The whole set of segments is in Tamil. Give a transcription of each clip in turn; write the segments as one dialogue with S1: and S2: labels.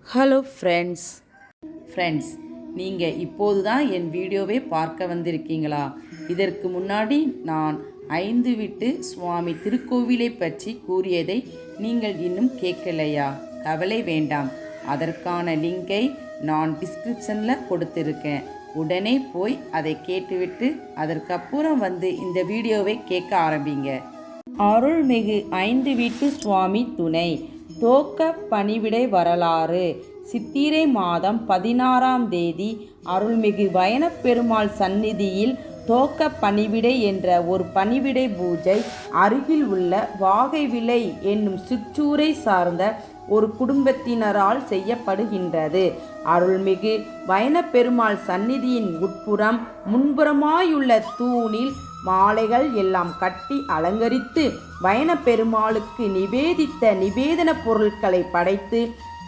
S1: ஹலோ ஃப்ரெண்ட்ஸ் நீங்கள் இப்போது தான் என் வீடியோவை பார்க்க வந்திருக்கீங்களா? இதற்கு முன்னாடி நான் 5 வீட்டு சுவாமி திருக்கோவிலை பற்றி கூறியதை நீங்கள் இன்னும் கேட்கலையா? கவலை வேண்டாம், அதற்கான லிங்கை நான் டிஸ்கிரிப்ஷனில் கொடுத்துருக்கேன். உடனே போய் அதை கேட்டுவிட்டு அதற்கப்புறம் வந்து இந்த வீடியோவை கேட்க ஆரம்பிங்க. அருள்மிகு 5 வீட்டு சுவாமி துணை தோக்க பணிவிடை வரலாறு. சித்திரை மாதம் 16ஆம் தேதி அருள்மிகு வயனப்பெருமாள் சந்நிதியில் தோக்க பணிவிடை என்ற ஒரு பணிவிடை பூஜை அருகில் உள்ள வாகைவிளை என்னும் சிற்றூரை சார்ந்த ஒரு குடும்பத்தினரால் செய்யப்படுகின்றது. அருள்மிகு வயனப்பெருமாள் சந்நிதியின் உட்புறம் முன்புறமாயுள்ள தூணில் மாலைகள் எல்லாம் கட்டி அலங்கரித்து வயனப்பெருமாளுக்கு நிவேதித்த நிவேதன பொருட்களை படைத்து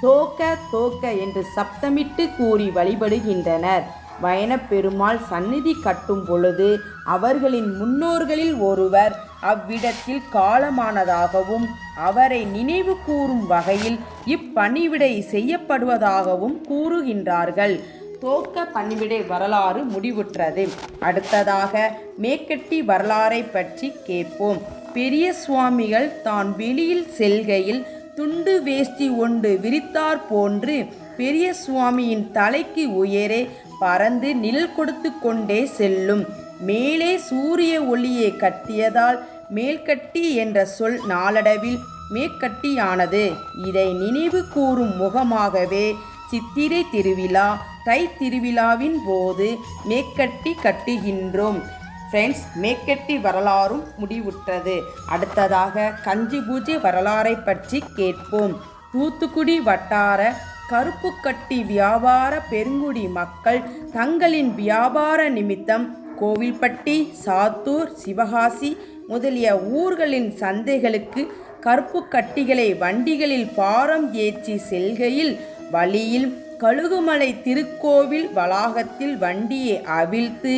S1: தோக்க என்று சப்தமிட்டு கூறி வழிபடுகின்றனர். வயனப்பெருமாள் சந்நிதி கட்டும் பொழுது அவர்களின் முன்னோர்களில் ஒருவர் அவ்விடத்தில் காலமானதாகவும் அவரை நினைவு கூறும் வகையில் இப்பணிவிடை செய்யப்படுவதாகவும் கூறுகின்றார்கள். தோக்க பணிவிடை வரலாறு முடிவுற்றது. அடுத்ததாக மேக்கட்டி வரலாறை பற்றி கேட்போம். பெரிய சுவாமிகள் தான் வெளியில் செல்கையில் துண்டு வேஷ்டி ஒன்று விரித்தார் போன்று பெரிய சுவாமியின் தலைக்கு உயரே பறந்து நிழல் கொடுத்து கொண்டே செல்லும். மேலே சூரிய ஒளியை கட்டியதால் மேல்கட்டி என்ற சொல் நாளடைவில் மேற்கட்டியானது. இதை நினைவு கூறும் முகமாகவே சித்திரை திருவிழா, தை திருவிழாவின் போது மேற்கட்டி கட்டுகின்றோம். ஃப்ரெண்ட்ஸ், மேற்கட்டி வரலாறும் முடிவுற்றது. அடுத்ததாக கஞ்சி பூஜை வரலாறை பற்றி கேட்போம். தூத்துக்குடி வட்டார கருப்புக்கட்டி வியாபார பெருங்குடி மக்கள் தங்களின் வியாபார நிமித்தம் கோவில்பட்டி, சாத்தூர், சிவகாசி முதலிய ஊர்களின் சந்தைகளுக்கு கருப்பு கட்டிகளை வண்டிகளில் பாரம் ஏற்றி செல்கையில் வழியில் கழுகுமலை திருக்கோவில் வளாகத்தில் வண்டியை அவிழ்த்து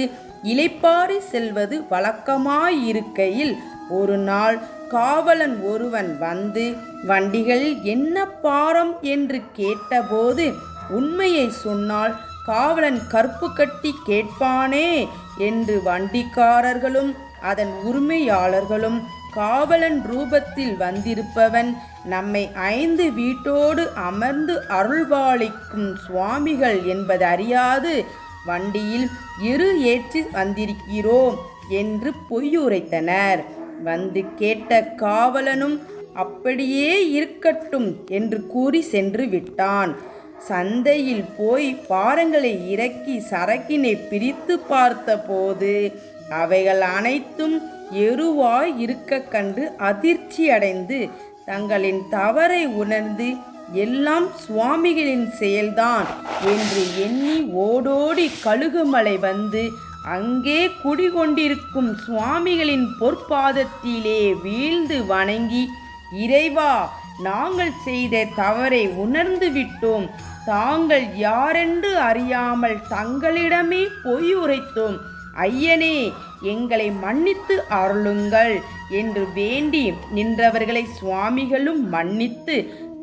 S1: இளைப்பாறி செல்வது வழக்கமாயிருக்கையில் ஒரு நாள் காவலன் ஒருவன் வந்து வண்டிகளில் என்ன பாரம் என்று கேட்டபோது உண்மையை சொன்னால் காவலன் கற்பு கட்டி கேட்பானே என்று வண்டிக்காரர்களும் அதன் உரிமையாளர்களும் காவலன் ரூபத்தில் வந்திருப்பவன் நம்மை 5 வீட்டோடு அமர்ந்து அருள்பாலிக்கும் சுவாமிகள் என்பது அறியாது வண்டியில் ஏற்றி வந்திருக்கிறோம் என்று பொய்யுரைத்தனர். வந்து கேட்ட காவலனும் அப்படியே இருக்கட்டும் என்று கூறி சென்று விட்டான். சந்தையில் போய் பாரங்களை இறக்கி சரக்கினை பிரித்து பார்த்த போது அவைகள் அனைத்தும் எருவாய் இருக்க கண்டு அதிர்ச்சி அடைந்து தங்களின் தவறை உணர்ந்து எல்லாம் சுவாமிகளின் செயல்தான் என்று எண்ணி ஓடோடி கழுகுமலை வந்து அங்கே குடிகொண்டிருக்கும் சுவாமிகளின் பொற்பாதத்திலே வீழ்ந்து வணங்கி, இறைவா, நாங்கள் செய்த தவறை உணர்ந்து விட்டோம். தாங்கள் யாரென்று அறியாமல் தங்களிடமே பொய் உரைத்தோம். ஐயனே, எங்களை மன்னித்து அருளுங்கள் என்று வேண்டி நின்றவர்களை சுவாமிகளும் மன்னித்து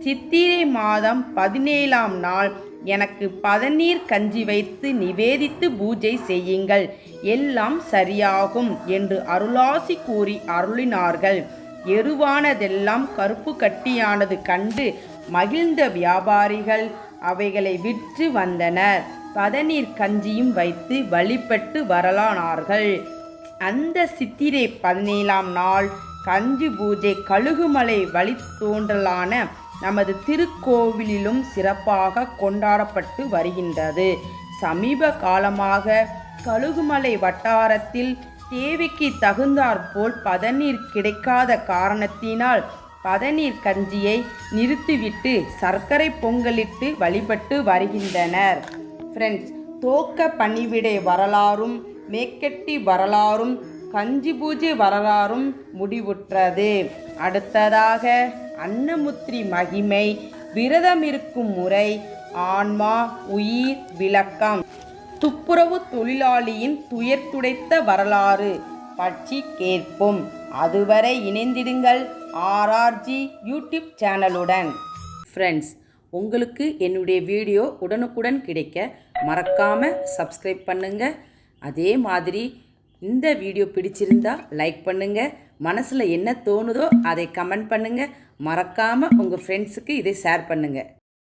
S1: சித்திரை மாதம் 17ஆம் நாள் எனக்கு பதநீர் கஞ்சி வைத்து நிவேதித்து பூஜை செய்யுங்கள், எல்லாம் சரியாகும் என்று அருளாசி கூறி அருளினார்கள். எருவானதெல்லாம் கருப்பு கட்டியானது கண்டு மகிழ்ந்த வியாபாரிகள் அவைகளை விற்று வந்தனர். பதநீர் கஞ்சியும் வைத்து வழிபட்டு வரலானார்கள். அந்த சித்திரை 17ஆம் நாள் கஞ்சி பூஜை கழுகுமலை வழித்தோன்றலான நமது திருக்கோவிலிலும் சிறப்பாக கொண்டாடப்பட்டு வருகின்றது. சமீப காலமாக கழுகுமலை வட்டாரத்தில் தேவைக்கு தகுந்தாற்போல் பதநீர் கிடைக்காத காரணத்தினால் பதநீர் கஞ்சியை நிறுத்திவிட்டு சர்க்கரை பொங்கலிட்டு வழிபட்டு வருகின்றனர். ஃப்ரெண்ட்ஸ், தோக்க பணிவிடை வரலாறும் மேற்கட்டி வரலாறும் கஞ்சி பூஜை வரலாறும் முடிவுற்றது. அடுத்ததாக அன்னமுத்திரி மகிமை, விரதமிருக்கும் முறை, ஆன்மா உயிர் விளக்கம், துப்புரவு தொழிலாளியின் துயர் துடைத்த வரலாறு பற்றி கேட்போம். அதுவரை இணைந்திடுங்கள் RRG யூடியூப் சேனலுடன். ஃப்ரெண்ட்ஸ், உங்களுக்கு என்னுடைய வீடியோ உடனுக்குடன் கிடைக்க மறக்காமல் சப்ஸ்கிரைப் பண்ணுங்கள். அதே மாதிரி இந்த வீடியோ பிடிச்சிருந்தா லைக் பண்ணுங்கள். மனசில் என்ன தோணுதோ அதை கமெண்ட் பண்ணுங்கள். மறக்காமல் உங்கள் ஃப்ரெண்ட்ஸுக்கு இதை ஷேர் பண்ணுங்கள்.